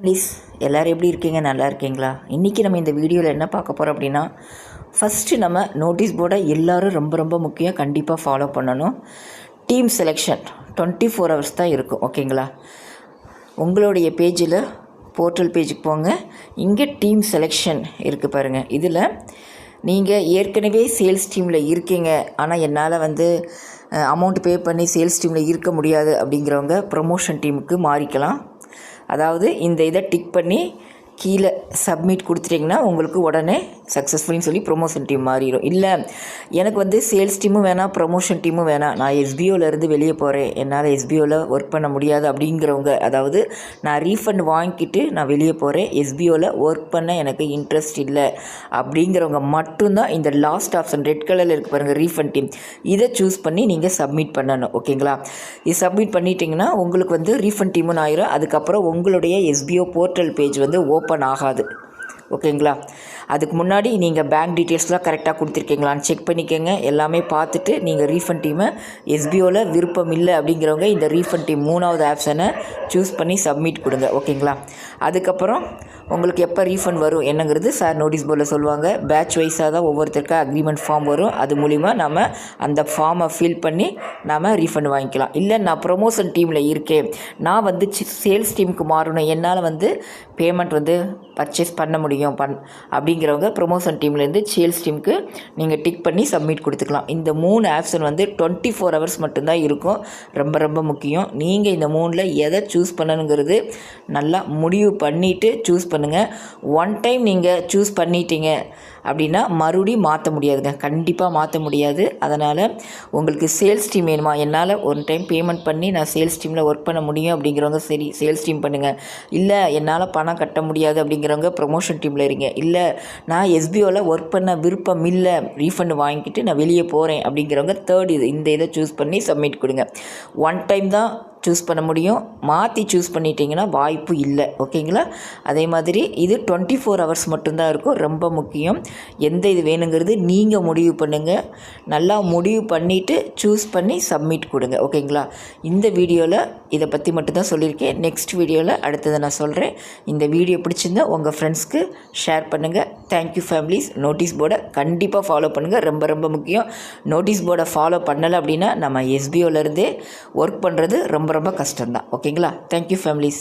Please எல்லோரும் எப்படி இருக்கீங்க, நல்லா இருக்கீங்களா? இன்றைக்கி நம்ம இந்த வீடியோவில் என்ன பார்க்க போகிறோம் அப்படின்னா, ஃபஸ்ட்டு நம்ம நோட்டீஸ் போர்டை எல்லோரும் ரொம்ப ரொம்ப முக்கியம், கண்டிப்பாக ஃபாலோ பண்ணணும். டீம் செலெக்ஷன் 24 ஹவர்ஸ் தான் இருக்கும், ஓகேங்களா? உங்களுடைய பேஜில் போர்ட்டல் பேஜுக்கு போங்க, இங்கே டீம் செலெக்ஷன் இருக்குது பாருங்கள். இதில் நீங்கள் ஏற்கனவே சேல்ஸ் டீமில் இருக்கீங்க, ஆனால் என்னால் அமௌண்ட் பே பண்ணி சேல்ஸ் டீமில் இருக்க முடியாது அப்படிங்கிறவங்க ப்ரமோஷன் டீமுக்கு மாறிக்கலாம். அதாவது இந்த இதை டிக் பண்ணி கீழே சப்மிட் கொடுத்துட்டிங்கன்னா உங்களுக்கு உடனே சக்ஸஸ்ஃபுல்னு சொல்லி ப்ரொமோஷன் டீம் மாறிடும். இல்லை எனக்கு சேல்ஸ் டீமும் வேணாம், ப்ரொமோஷன் டீமும் வேணாம், நான் எஸ்பிஓலேருந்து வெளியே போகிறேன், என்னால் எஸ்பிஓவில் ஒர்க் பண்ண முடியாது அப்படிங்கிறவங்க, அதாவது நான் ரீஃபண்ட் வாங்கிக்கிட்டு நான் வெளியே போகிறேன், எஸ்பிஓவில் ஒர்க் பண்ண எனக்கு இன்ட்ரெஸ்ட் இல்லை அப்படிங்கிறவங்க மட்டும்தான் இந்த லாஸ்ட் ஆப்ஷன் ரெட் கலரில் இருக்குது பாருங்கள், ரீஃபண்ட் டீம், இதை சூஸ் பண்ணி நீங்கள் சப்மிட் பண்ணணும், ஓகேங்களா? இது சப்மிட் பண்ணிட்டீங்கன்னா உங்களுக்கு ரீஃபண்ட் டீமுன்னு ஆயிரும். அதுக்கப்புறம் உங்களுடைய எஸ்பிஓ போர்ட்டல் பேஜ் ஓப்பன் ஆகாது, ஓகேங்களா? அதுக்கு முன்னாடி நீங்கள் பேங்க் டீட்டெயில்ஸ்லாம் கரெக்டாக கொடுத்துருக்கீங்களான்னு செக் பண்ணிக்கோங்க. எல்லாமே பார்த்துட்டு நீங்கள் ரீஃபண்ட் டீமை எஸ்பிஓவில் விருப்பம் இல்லை அப்படிங்கிறவங்க இந்த ரீஃபண்ட் டீம் 3வது ஆப்ஷனை சூஸ் பண்ணி சப்மிட் கொடுங்க, ஓகேங்களா? அதுக்கப்புறம் உங்களுக்கு எப்போ ரீஃபண்ட் வரும் என்னங்கிறது சார் நோட்டீஸ் போர்டில் சொல்லுவாங்க. பேட்ச் வைஸாக தான் ஒவ்வொருத்தருக்கா அக்ரிமெண்ட் ஃபார்ம் வரும். அது மூலிமா நம்ம அந்த ஃபார்மை ஃபில் பண்ணி நாம் ரீஃபண்ட் வாங்கிக்கலாம். இல்லை நான் ப்ரொமோஷன் டீமில் இருக்கேன், நான் சேல்ஸ் டீமுக்கு மாறணும், என்னால் பேமெண்ட் பர்ச்சேஸ் பண்ண முடியும் அப்படிங்கிறவங்க ப்ரொமோஷன் டீம்லேருந்து சேல்ஸ் டீமுக்கு நீங்கள் டிக் பண்ணி சப்மிட் கொடுத்துக்கலாம். இந்த 3 ஆப்ஷன் 24 ஹவர்ஸ் மட்டும்தான் இருக்கும். ரொம்ப ரொம்ப முக்கியம். நீங்கள் இந்த 3ல் எதை சூஸ் பண்ணணுங்கிறது நல்லா முடிவு பண்ணிவிட்டு சூஸ் பண்ணுங்கள். ஒன் டைம் நீங்கள் சூஸ் பண்ணிட்டீங்க அப்படின்னா மறுபடியும் மாற்ற முடியாதுங்க, கண்டிப்பாக மாற்ற முடியாது. அதனால் உங்களுக்கு சேல்ஸ் டீம் வேணுமா, என்னால் ஒன் டைம் பேமெண்ட் பண்ணி நான் சேல்ஸ் டீமில் ஒர்க் பண்ண முடியும் அப்படிங்கிறவங்க சரி சேல்ஸ் டீம் பண்ணுங்கள். இல்லை என்னால் பணம் கட்ட முடியாது அப்படிங்கிறவங்க ப்ரொமோஷன் டீமில் இருங்க. இல்லை நான் எஸ்பிஓவில் ஒர்க் பண்ண விருப்பம் இல்லை, ரீஃபண்ட் வாங்கிக்கிட்டு நான் வெளியே போகிறேன் அப்படிங்கிறவங்க தேர்ட் இந்த இதை சூஸ் பண்ணி சப்மிட் கொடுங்க. ஒன் டைம் தான் சூஸ் பண்ண முடியும், மாற்றி சூஸ் பண்ணிட்டீங்கன்னா வாய்ப்பு இல்லை, ஓகேங்களா? அதே மாதிரி இது 24 ஹவர்ஸ் மட்டும்தான் இருக்கும். ரொம்ப முக்கியம். எந்த இது வேணுங்கிறது நீங்கள் முடிவு பண்ணுங்கள். நல்லா முடிவு பண்ணிவிட்டு சூஸ் பண்ணி சப்மிட் கொடுங்க, ஓகேங்களா? இந்த வீடியோவில் இதை பற்றி மட்டும்தான் சொல்லியிருக்கேன். நெக்ஸ்ட் வீடியோவில் அடுத்ததை நான் சொல்கிறேன். இந்த வீடியோ பிடிச்சிருந்தால் உங்கள் ஃப்ரெண்ட்ஸ்க்கு ஷேர் பண்ணுங்கள். Thank you families. நோட்டீஸ் போர்டை கண்டிப்பாக ஃபாலோ பண்ணுங்கள், ரொம்ப ரொம்ப முக்கியம். நோட்டீஸ் போர்டை ஃபாலோ பண்ணலை அப்படின்னா நம்ம எஸ்பிஓலேருந்தே ஒர்க் பண்ணுறது ரொம்ப ரொம்ப கஷ்டம்தான், ஓகேங்களா? Thank you families.